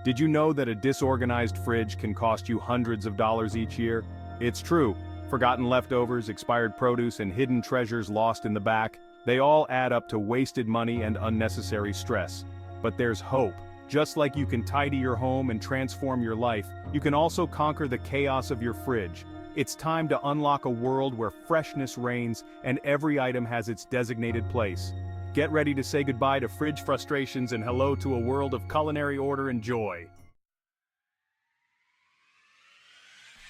Did you know that a disorganized fridge can cost you hundreds of dollars each year? It's true. Forgotten leftovers, expired produce, and hidden treasures lost in the back, they all add up to wasted money and unnecessary stress. But there's hope. Just like you can tidy your home and transform your life, you can also conquer the chaos of your fridge. It's time to unlock a world where freshness reigns and every item has its designated place. Get ready to say goodbye to fridge frustrations and hello to a world of culinary order and joy.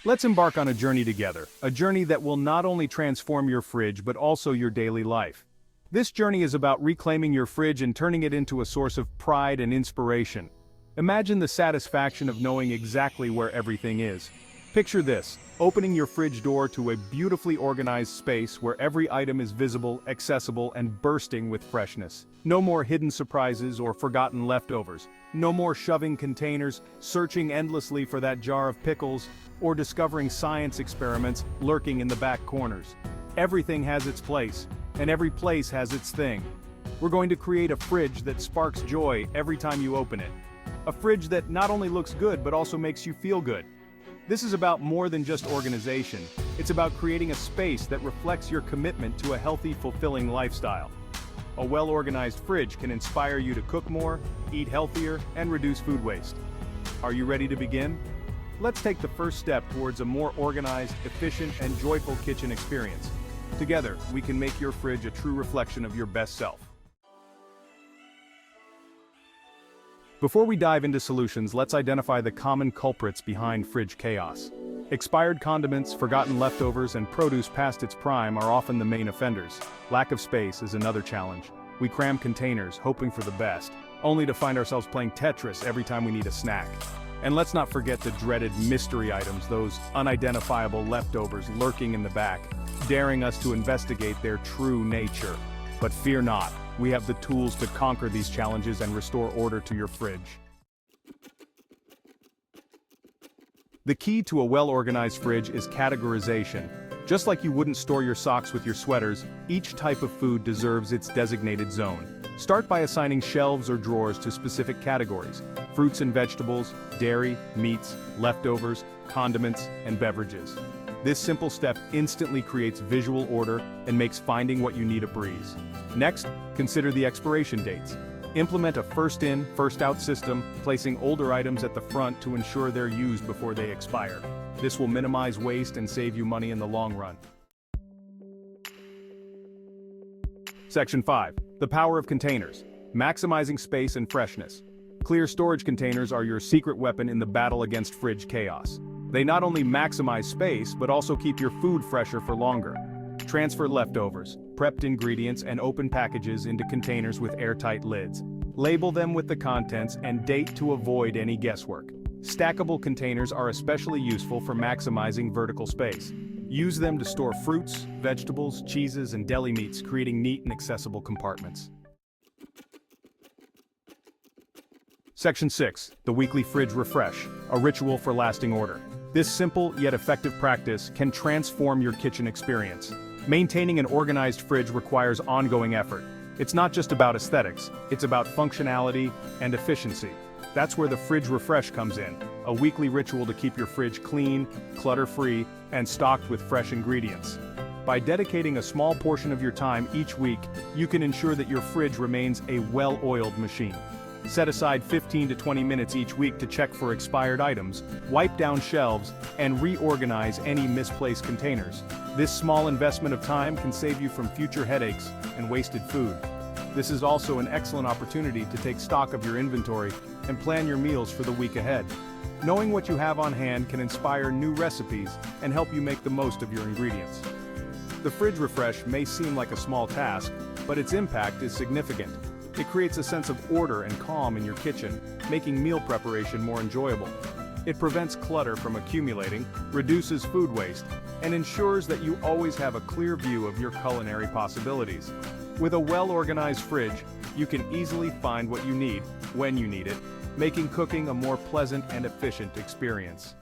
Let's embark on a journey together, a journey that will not only transform your fridge but also your daily life. This journey is about reclaiming your fridge and turning it into a source of pride and inspiration. Imagine the satisfaction of knowing exactly where everything is. Picture this, opening your fridge door to a beautifully organized space where every item is visible, accessible, and bursting with freshness. No more hidden surprises or forgotten leftovers. No more shoving containers, searching endlessly for that jar of pickles, or discovering science experiments lurking in the back corners. Everything has its place, and every place has its thing. We're going to create a fridge that sparks joy every time you open it. A fridge that not only looks good but also makes you feel good. This is about more than just organization. It's about creating a space that reflects your commitment to a healthy, fulfilling lifestyle. A well-organized fridge can inspire you to cook more, eat healthier, and reduce food waste. Are you ready to begin? Let's take the first step towards a more organized, efficient, and joyful kitchen experience. Together, we can make your fridge a true reflection of your best self. Before we dive into solutions, let's identify the common culprits behind fridge chaos. Expired condiments, forgotten leftovers, and produce past its prime are often the main offenders. Lack of space is another challenge. We cram containers, hoping for the best, only to find ourselves playing Tetris every time we need a snack. And let's not forget the dreaded mystery items, those unidentifiable leftovers lurking in the back, daring us to investigate their true nature. But fear not. We have the tools to conquer these challenges and restore order to your fridge. The key to a well-organized fridge is categorization. Just like you wouldn't store your socks with your sweaters, each type of food deserves its designated zone. Start by assigning shelves or drawers to specific categories: fruits and vegetables, dairy, meats, leftovers, condiments, and beverages. This simple step instantly creates visual order and makes finding what you need a breeze. Next, consider the expiration dates. Implement a first-in, first-out system, placing older items at the front to ensure they're used before they expire. This will minimize waste and save you money in the long run. Section 5. The power of containers. Maximizing space and freshness. Clear storage containers are your secret weapon in the battle against fridge chaos. They not only maximize space, but also keep your food fresher for longer. Transfer leftovers, prepped ingredients, and open packages into containers with airtight lids. Label them with the contents and date to avoid any guesswork. Stackable containers are especially useful for maximizing vertical space. Use them to store fruits, vegetables, cheeses, and deli meats, creating neat and accessible compartments. Section 6. The weekly fridge refresh, a ritual for lasting order. This simple yet effective practice can transform your kitchen experience. Maintaining an organized fridge requires ongoing effort. It's not just about aesthetics, it's about functionality and efficiency. That's where the fridge refresh comes in, a weekly ritual to keep your fridge clean, clutter-free, and stocked with fresh ingredients. By dedicating a small portion of your time each week, you can ensure that your fridge remains a well-oiled machine. Set aside 15 to 20 minutes each week to check for expired items, wipe down shelves, and reorganize any misplaced containers. This small investment of time can save you from future headaches and wasted food. This is also an excellent opportunity to take stock of your inventory and plan your meals for the week ahead. Knowing what you have on hand can inspire new recipes and help you make the most of your ingredients. The fridge refresh may seem like a small task, but its impact is significant. It creates a sense of order and calm in your kitchen, making meal preparation more enjoyable. It prevents clutter from accumulating, reduces food waste, and ensures that you always have a clear view of your culinary possibilities. With a well-organized fridge, you can easily find what you need, when you need it, making cooking a more pleasant and efficient experience.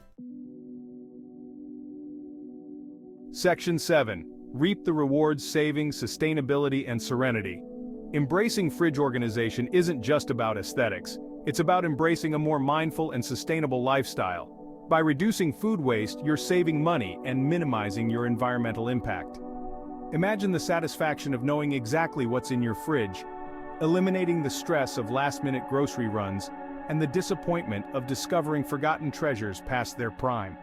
Section 7. Reap the rewards: savings, sustainability, and serenity. Embracing fridge organization isn't just about aesthetics, It's about embracing a more mindful and sustainable lifestyle. By reducing food waste, you're saving money and minimizing your environmental impact. Imagine the satisfaction of knowing exactly what's in your fridge, eliminating the stress of last-minute grocery runs, and the disappointment of discovering forgotten treasures past their prime.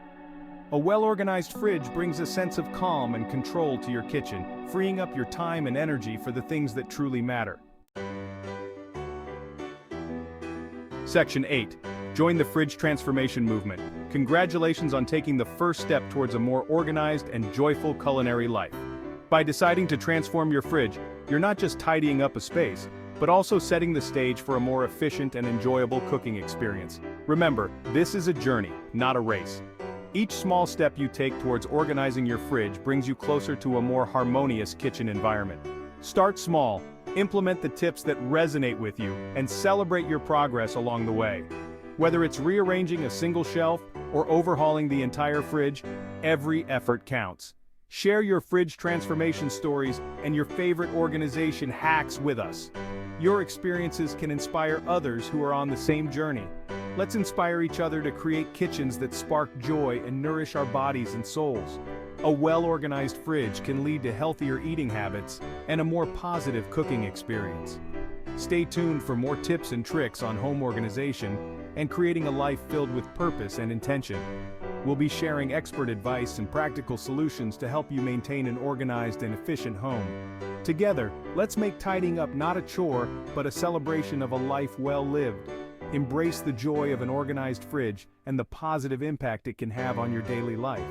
A well-organized fridge brings a sense of calm and control to your kitchen, freeing up your time and energy for the things that truly matter. Section 8. Join the fridge transformation movement. Congratulations on taking the first step towards a more organized and joyful culinary life. By deciding to transform your fridge, you're not just tidying up a space, but also setting the stage for a more efficient and enjoyable cooking experience. Remember, this is a journey, not a race. Each small step you take towards organizing your fridge brings you closer to a more harmonious kitchen environment. Start small, implement the tips that resonate with you, and celebrate your progress along the way. Whether it's rearranging a single shelf or overhauling the entire fridge, every effort counts. Share your fridge transformation stories and your favorite organization hacks with us. Your experiences can inspire others who are on the same journey. Let's inspire each other to create kitchens that spark joy and nourish our bodies and souls. A well-organized fridge can lead to healthier eating habits and a more positive cooking experience. Stay tuned for more tips and tricks on home organization and creating a life filled with purpose and intention. We'll be sharing expert advice and practical solutions to help you maintain an organized and efficient home. Together, let's make tidying up not a chore, but a celebration of a life well lived. Embrace the joy of an organized fridge and the positive impact it can have on your daily life.